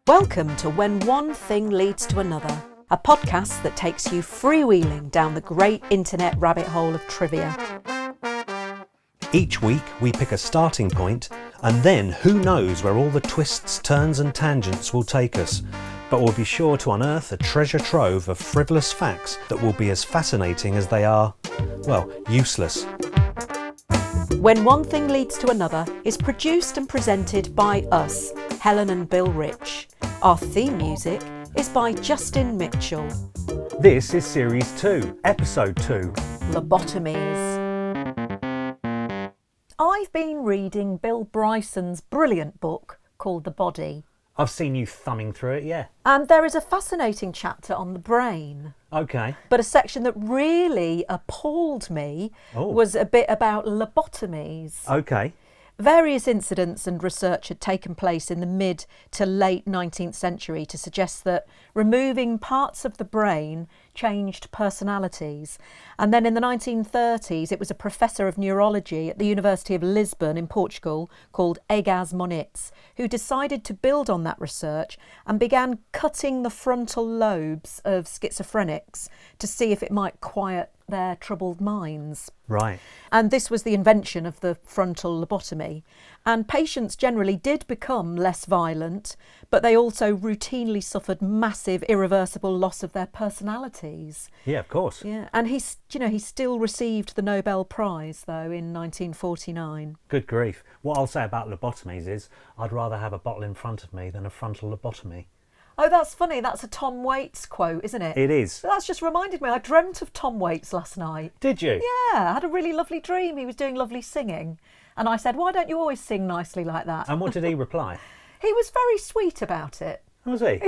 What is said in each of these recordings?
Welcome to When One Thing Leads to Another, a podcast that takes you freewheeling down the great internet rabbit hole of trivia. Each week we pick a starting point, and then who knows where all the twists, turns and tangents will take us. But we'll be sure to unearth a treasure trove of frivolous facts that will be as fascinating as they are, well, useless. When One Thing Leads to Another is produced and presented by us, Helen and Bill Rich. Our theme music is by Justin Mitchell. This is Series 2, Episode 2. Lobotomies. I've been reading Bill Bryson's brilliant book called The Body. I've seen you thumbing through it, yeah. And there is a fascinating chapter on the brain. Okay. But a section that really appalled me was a bit about lobotomies. Okay. Various incidents and research had taken place in the mid to late 19th century to suggest that removing parts of the brain changed personalities. And then in the 1930s, it was a professor of neurology at the University of Lisbon in Portugal called Egas Moniz who decided to build on that research and began cutting the frontal lobes of schizophrenics to see if it might quiet their troubled minds. Right. And this was the invention of the frontal lobotomy. And patients generally did become less violent, but they also routinely suffered massive, irreversible loss of their personalities. Yeah, of course. Yeah, and he still received the Nobel Prize, though, in 1949. Good grief. What I'll say about lobotomies is I'd rather have a bottle in front of me than a frontal lobotomy. Oh, that's funny. That's a Tom Waits quote, isn't it? It is. That's just reminded me. I dreamt of Tom Waits last night. Did you? Yeah, I had a really lovely dream. He was doing lovely singing. And I said, why don't you always sing nicely like that? And what did he reply? He was very sweet about it. Was he?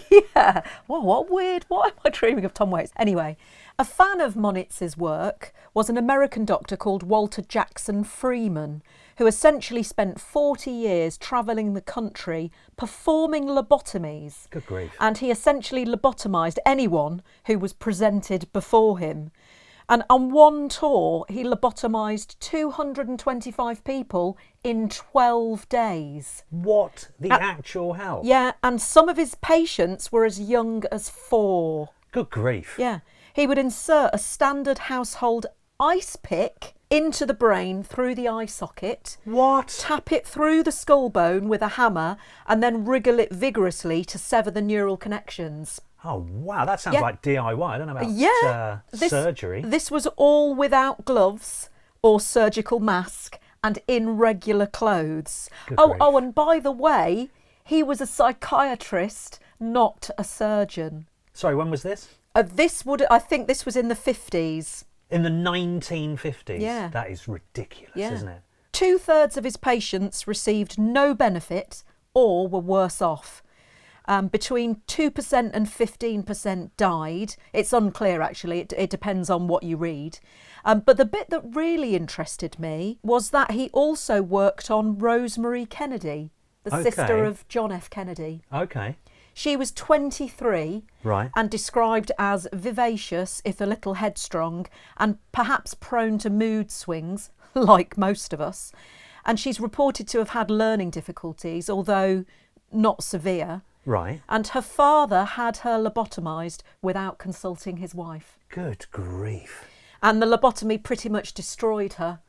Yeah. Well, what weird. What am I dreaming of Tom Waits? Anyway, a fan of Moniz's work was an American doctor called Walter Jackson Freeman, who essentially spent 40 years travelling the country performing lobotomies. Good grief. And he essentially lobotomised anyone who was presented before him. And on one tour, he lobotomised 225 people in 12 days. What the actual hell? Yeah, and some of his patients were as young as 4. Good grief. Yeah. He would insert a standard household ice pick into the brain through the eye socket. What? Tap it through the skull bone with a hammer and then wriggle it vigorously to sever the neural connections. Oh, wow, that sounds like DIY. I don't know about surgery. This was all without gloves or surgical mask and in regular clothes. Good Oh, grief. and by the way, he was a psychiatrist, not a surgeon. Sorry, when was this? I think this was in the 50s. In the 1950s? Yeah. That is ridiculous, isn't it? 2/3 of his patients received no benefit or were worse off. Between 2% and 15% died. It's unclear, actually. It depends on what you read. But the bit that really interested me was that he also worked on Rosemary Kennedy, the sister of John F. Kennedy. Okay. She was 23 and described as vivacious, if a little headstrong, and perhaps prone to mood swings, like most of us. And she's reported to have had learning difficulties, although not severe. Right. And her father had her lobotomised without consulting his wife. Good grief. And the lobotomy pretty much destroyed her.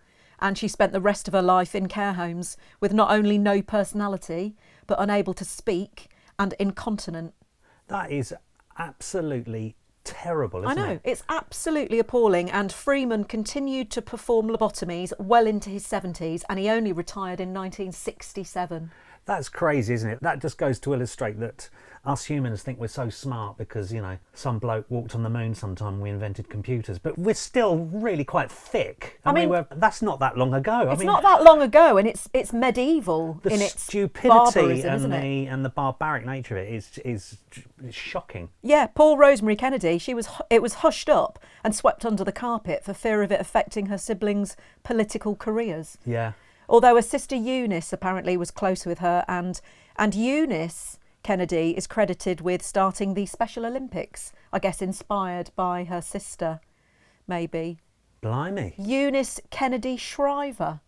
And she spent the rest of her life in care homes with not only no personality, but unable to speak and incontinent. That is absolutely terrible, isn't it? I know, it's absolutely appalling. And Freeman continued to perform lobotomies well into his 70s, and he only retired in 1967. That's crazy, isn't it? That just goes to illustrate that us humans think we're so smart because, some bloke walked on the moon sometime and we invented computers. But we're still really quite thick. I mean, that's not that long ago. It's not that long ago, and it's medieval in its stupidity barbarism, and isn't it? and the barbaric nature of it is shocking. Yeah, poor Rosemary Kennedy, it was hushed up and swept under the carpet for fear of it affecting her siblings' political careers. Yeah. Although her sister Eunice apparently was close with her, and Eunice Kennedy is credited with starting the Special Olympics, I guess inspired by her sister, maybe. Blimey. Eunice Kennedy Shriver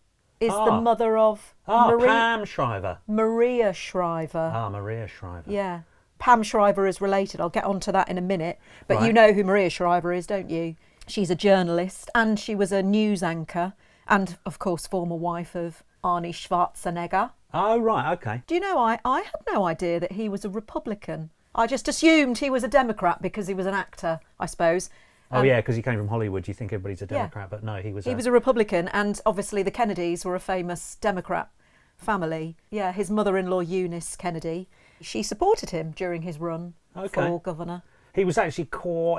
is the mother of Pam Shriver. Maria Shriver. Maria Shriver. Yeah. Pam Shriver is related. I'll get onto that in a minute. But Right. you know who Maria Shriver is, don't you? She's a journalist and she was a news anchor and, of course, former wife of Arnie Schwarzenegger. Oh, right, okay. Do you know, I had no idea that he was a Republican. I just assumed he was a Democrat because he was an actor, I suppose. Oh, yeah, because he came from Hollywood. You think everybody's a Democrat, but no, he was a Republican, and obviously the Kennedys were a famous Democrat family. Yeah, his mother-in-law, Eunice Kennedy, she supported him during his run for governor. He was actually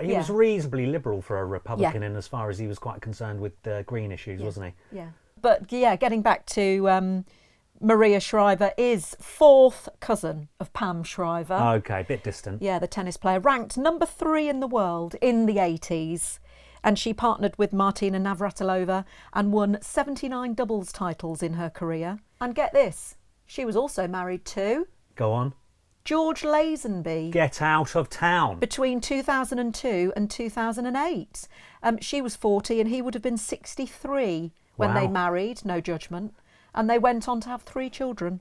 he was reasonably liberal for a Republican in as far as he was quite concerned with green issues, wasn't he? Yeah. But, getting back to Maria Shriver is fourth cousin of Pam Shriver. Okay, a bit distant. Yeah, the tennis player, ranked number 3 in the world in the 80s. And she partnered with Martina Navratilova and won 79 doubles titles in her career. And get this, she was also married to... Go on. George Lazenby. Get out of town. Between 2002 and 2008. She was 40 and he would have been 63 when they married, no judgment. And they went on to have 3 children.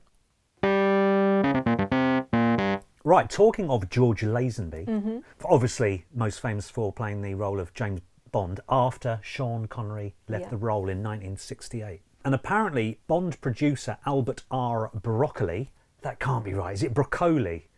Right, talking of George Lazenby, obviously most famous for playing the role of James Bond after Sean Connery left the role in 1968. And apparently Bond producer Albert R. Broccoli, that can't be right, is it Broccoli?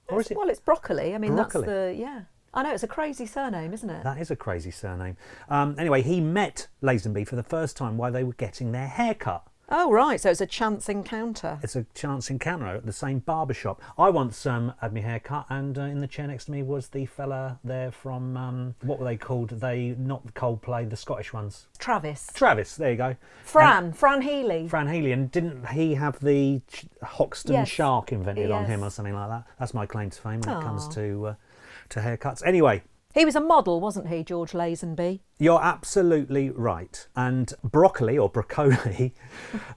Or is it? Well, it's broccoli. I mean, Broccoli. that's I know, it's a crazy surname, isn't it? That is a crazy surname. Anyway, he met Lazenby for the first time while they were getting their hair cut. Oh, right, so it's a chance encounter. It's a chance encounter at the same barber shop. I once had my hair cut, and in the chair next to me was the fella there from, what were they called? Not the Coldplay, the Scottish ones. Travis, there you go. Fran Healy. Fran Healy, and didn't he have the Hoxton shark invented on him or something like that? That's my claim to fame when it comes to haircuts. Anyway. He was a model, wasn't he, George Lazenby? You're absolutely right. And Broccoli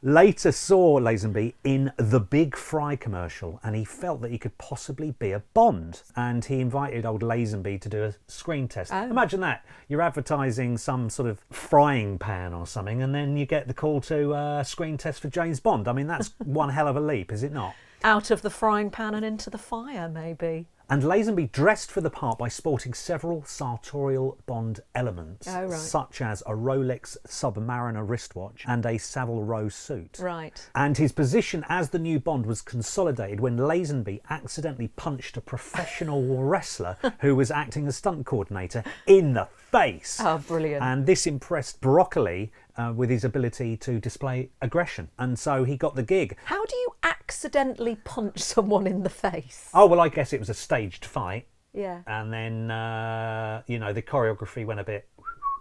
later saw Lazenby in the Big Fry commercial, and he felt that he could possibly be a Bond. And he invited old Lazenby to do a screen test. Oh. Imagine that. You're advertising some sort of frying pan or something, and then you get the call to screen test for James Bond. I mean, that's one hell of a leap, is it not? Out of the frying pan and into the fire, maybe. And Lazenby dressed for the part by sporting several sartorial Bond elements, such as a Rolex Submariner wristwatch and a Savile Row suit. Right. And his position as the new Bond was consolidated when Lazenby accidentally punched a professional wrestler who was acting as stunt coordinator in the face. Oh, brilliant. And this impressed Broccoli with his ability to display aggression. And so he got the gig. How do you accidentally punch someone in the face? Oh, well, I guess it was a staged fight. Yeah. And then, the choreography went a bit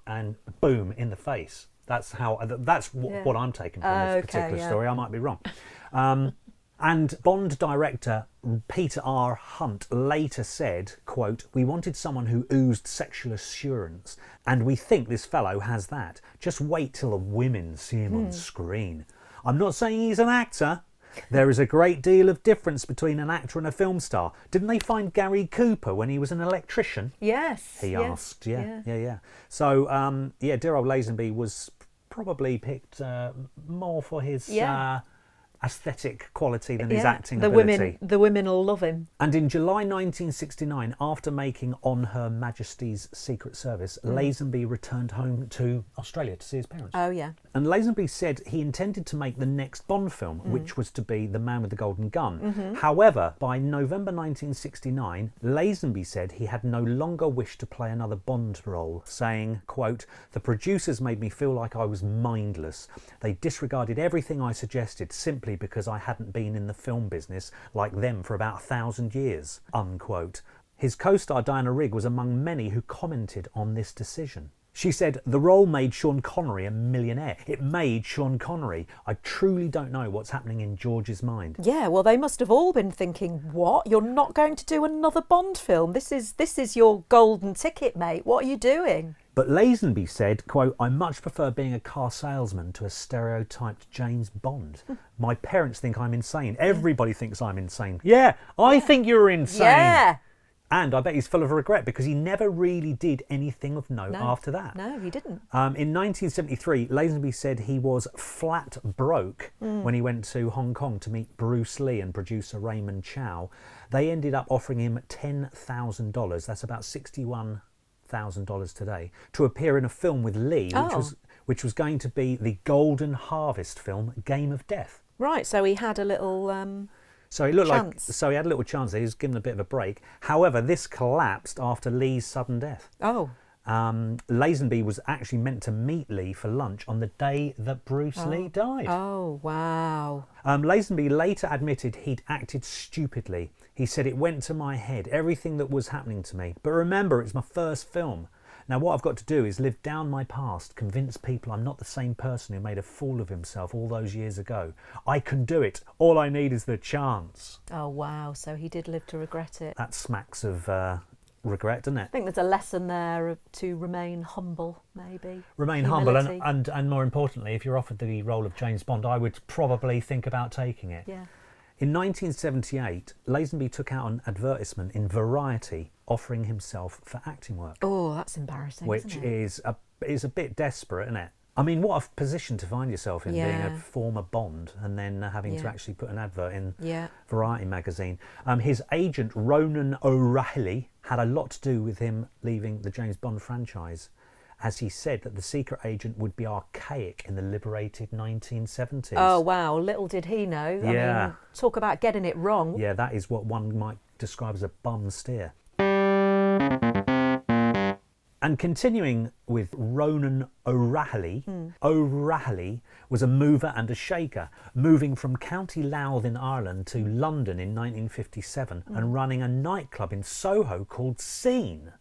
and boom, in the face. That's what I'm taking from this particular story. I might be wrong. And Bond director Peter R. Hunt later said, quote, "We wanted someone who oozed sexual assurance, and we think this fellow has that. Just wait till the women see him on screen. I'm not saying he's an actor. There is a great deal of difference between an actor and a film star. Didn't they find Gary Cooper when he was an electrician?" Yes. He asked. Yeah. So, dear old Lazenby was probably picked more for his... aesthetic quality than his acting ability. The women will love him. And in July 1969, after making On Her Majesty's Secret Service, Lazenby returned home to Australia to see his parents. Oh, yeah. And Lazenby said he intended to make the next Bond film, which was to be The Man with the Golden Gun. However, by November 1969, Lazenby said he had no longer wished to play another Bond role, saying, quote, "The producers made me feel like I was mindless. They disregarded everything I suggested simply because I hadn't been in the film business like them for about 1,000 years, unquote. His co-star Diana Rigg was among many who commented on this decision. She said, "The role made Sean Connery a millionaire. It made Sean Connery. I truly don't know what's happening in George's mind." Yeah, well, they must have all been thinking, what? You're not going to do another Bond film? This is your golden ticket, mate. What are you doing? But Lazenby said, quote, "I much prefer being a car salesman to a stereotyped James Bond. My parents think I'm insane. Everybody thinks I'm insane. Yeah, I think you're insane. Yeah. And I bet he's full of regret because he never really did anything of note after that. No, he didn't. In 1973, Lazenby said he was flat broke when he went to Hong Kong to meet Bruce Lee and producer Raymond Chow. They ended up offering him $10,000, that's about $61,000 today, to appear in a film with Lee, which was going to be the Golden Harvest film, Game of Death. Right, so he had a little So it looked chance. so he had a little chance there. He was given a bit of a break. However, this collapsed after Lee's sudden death. Oh. Lazenby was actually meant to meet Lee for lunch on the day that Bruce Lee died. Oh, wow. Lazenby later admitted he'd acted stupidly. He said, "It went to my head, everything that was happening to me. But remember, it's my first film. Now what I've got to do is live down my past, convince people I'm not the same person who made a fool of himself all those years ago. I can do it. All I need is the chance." Oh, wow. So he did live to regret it. That smacks of regret, doesn't it? I think there's a lesson there to remain humble, maybe. Remain Humility. humble and more importantly, if you're offered the role of James Bond, I would probably think about taking it. Yeah. In 1978, Lazenby took out an advertisement in Variety offering himself for acting work. Oh, that's embarrassing, Which isn't it? is a bit desperate, isn't it? I mean, what a position to find yourself in, being Yeah. a former Bond and then having to actually put an advert in Variety magazine. His agent, Ronan O'Rahilly, had a lot to do with him leaving the James Bond franchise, as he said that the secret agent would be archaic in the liberated 1970s. Oh, wow. Little did he know. I mean, talk about getting it wrong. Yeah, that is what one might describe as a bum steer. And continuing with Ronan O'Rahilly, O'Rahilly was a mover and a shaker, moving from County Louth in Ireland to London in 1957 and running a nightclub in Soho called Scene,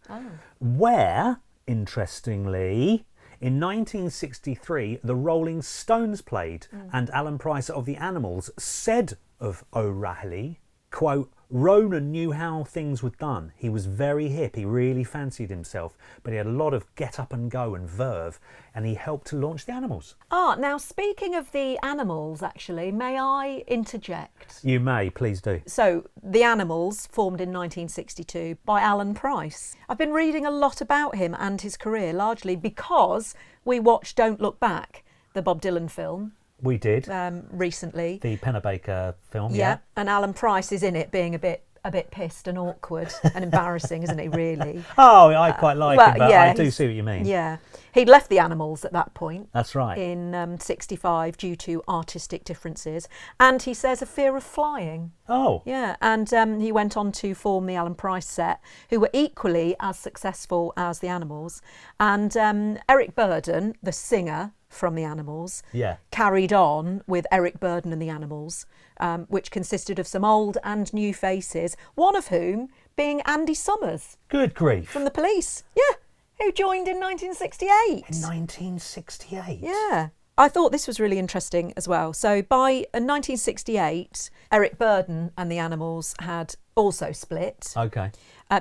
where, interestingly, in 1963 the Rolling Stones played, and Alan Price of the Animals said of O'Rahilly, quote, "Ronan knew how things were done. He was very hip, he really fancied himself, but he had a lot of get up and go and verve, and he helped to launch the Animals." Now speaking of the Animals, actually, may I interject? You may, please do. So, the Animals, formed in 1962 by Alan Price. I've been reading a lot about him and his career, largely because we watched Don't Look Back, the Bob Dylan film. We did. Recently. The Pennebaker film, Yeah, and Alan Price is in it being a bit pissed and awkward and embarrassing, isn't he, really? Oh, I quite like him, but I do see what you mean. Yeah. He'd left the Animals at that point. That's right. In 65 due to artistic differences. And he says a fear of flying. Oh. Yeah, and he went on to form the Alan Price set, who were equally as successful as the Animals. And Eric Burdon, the singer from the Animals, carried on with Eric Burdon and the Animals, which consisted of some old and new faces, one of whom being Andy Summers. Good grief. From the Police, yeah, who joined in 1968. In 1968? Yeah. I thought this was really interesting as well. So by 1968, Eric Burdon and the Animals had also split. Okay.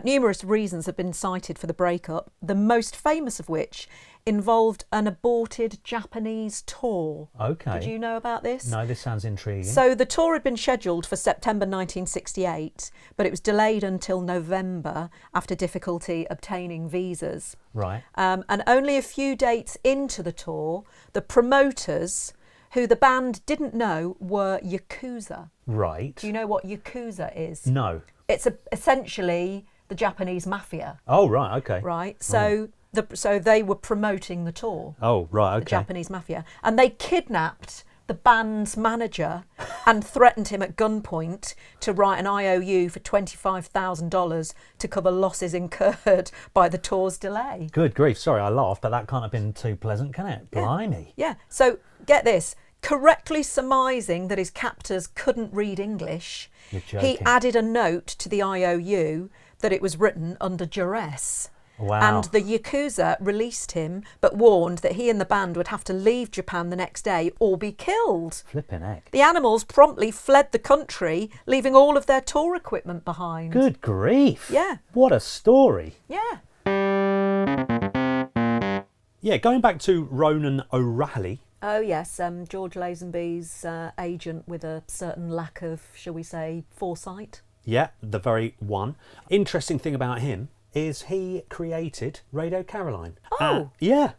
Numerous reasons have been cited for the breakup, the most famous of which involved an aborted Japanese tour. Okay. Did you know about this? No, this sounds intriguing. So the tour had been scheduled for September 1968, but it was delayed until November after difficulty obtaining visas. Right. And only a few dates into the tour, the promoters, who the band didn't know, were Yakuza. Right. Do you know what Yakuza is? No. It's essentially the Japanese mafia. Oh, right, okay. Right, so so they were promoting the tour. Oh, right, okay. The Japanese mafia. And they kidnapped the band's manager and threatened him at gunpoint to write an IOU for $25,000 to cover losses incurred by the tour's delay. Good grief, sorry, I laughed, but that can't have been too pleasant, can it? Blimey. Yeah, so get this. Correctly surmising that his captors couldn't read English, he added a note to the IOU that it was written under duress. Wow. And the Yakuza released him, but warned that he and the band would have to leave Japan the next day or be killed. Flipping heck. The Animals promptly fled the country, leaving all of their tour equipment behind. Good grief. Yeah. What a story. Yeah. Yeah, going back to Ronan O'Rahilly. Oh, yes, George Lazenby's agent with a certain lack of, shall we say, foresight. Yeah, the very one. Interesting thing about him is he created Radio Caroline. Oh. Yeah.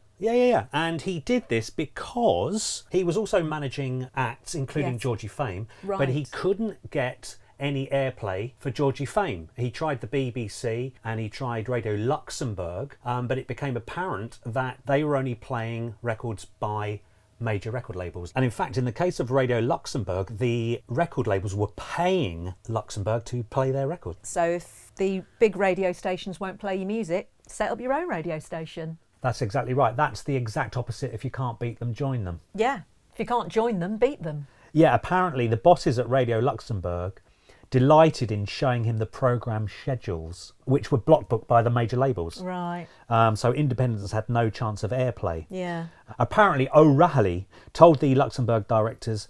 And he did this because he was also managing acts, including Yes. Georgie Fame, but Right. he couldn't get any airplay for Georgie Fame. He tried the BBC and he tried Radio Luxembourg, but it became apparent that they were only playing records by major record labels. And in fact, in the case of Radio Luxembourg, the record labels were paying Luxembourg to play their records. So if the big radio stations won't play your music, set up your own radio station. That's exactly right. That's the exact opposite. If you can't beat them, join them. Yeah. If you can't join them, beat them. Yeah, apparently the bosses at Radio Luxembourg delighted in showing him the programme schedules, which were block booked by the major labels. Right. So independents had no chance of airplay. Yeah. Apparently O'Rahilly told the Luxembourg directors,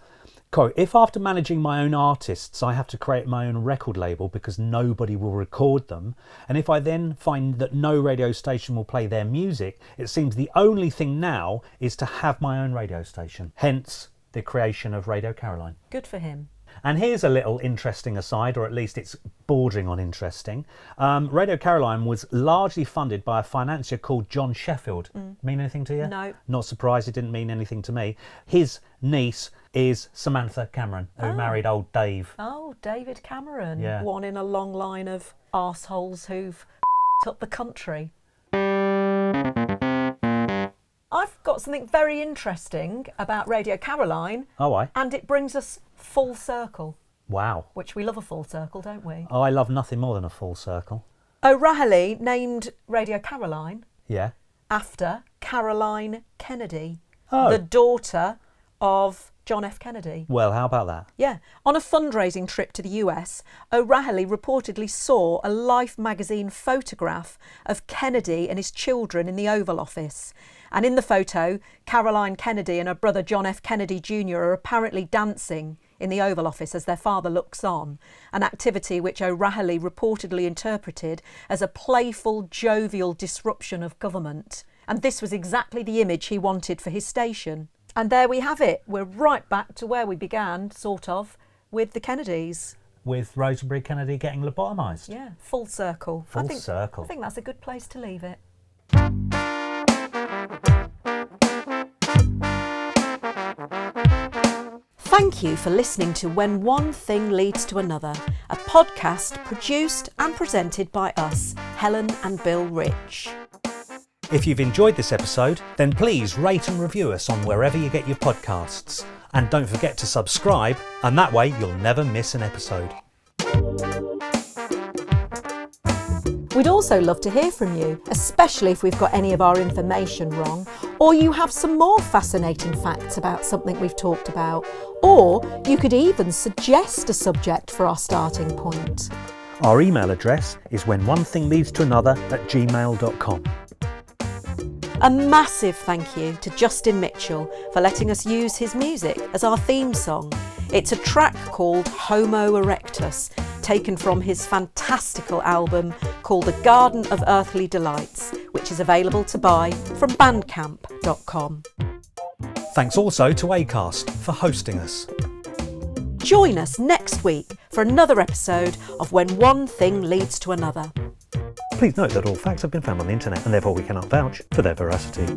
quote, "If after managing my own artists I have to create my own record label because nobody will record them, and if I then find that no radio station will play their music, it seems the only thing now is to have my own radio station." Hence the creation of Radio Caroline. Good for him. And here's a little interesting aside, or at least it's bordering on interesting. Radio Caroline was largely funded by a financier called John Sheffield. Mean anything to you? No. Not surprised, it didn't mean anything to me. His niece is Samantha Cameron, who married old Dave. Oh, David Cameron. Yeah. One in a long line of arseholes who've up the country. I've got something very interesting about Radio Caroline, Oh, I? and it brings us full circle, Wow. which we love a full circle, don't we? Oh, I love nothing more than a full circle. O'Rahilly named Radio Caroline Yeah. after Caroline Kennedy, Oh. the daughter of John F. Kennedy. Well, how about that? Yeah. On a fundraising trip to the US, O'Rahilly reportedly saw a Life magazine photograph of Kennedy and his children in the Oval Office. And in the photo, Caroline Kennedy and her brother John F. Kennedy Jr. are apparently dancing in the Oval Office as their father looks on, an activity which O'Rahilly reportedly interpreted as a playful, jovial disruption of government. And this was exactly the image he wanted for his station. And there we have it. We're right back to where we began, sort of, with the Kennedys. With Rosenberry Kennedy getting lobotomised. Yeah, full circle. Full circle. I think that's a good place to leave it. Thank you for listening to When One Thing Leads to Another, a podcast produced and presented by us, Helen and Bill Rich. If you've enjoyed this episode, then please rate and review us on wherever you get your podcasts. And don't forget to subscribe, and that way you'll never miss an episode. We'd also love to hear from you, especially if we've got any of our information wrong, or you have some more fascinating facts about something we've talked about, or you could even suggest a subject for our starting point. Our email address is whenonethingleadstoanother@gmail.com. A massive thank you to Justin Mitchell for letting us use his music as our theme song. It's a track called Homo Erectus, taken from his fantastical album called The Garden of Earthly Delights, which is available to buy from bandcamp.com. Thanks also to Acast for hosting us. Join us next week for another episode of When One Thing Leads to Another. Please note that all facts have been found on the internet and therefore we cannot vouch for their veracity.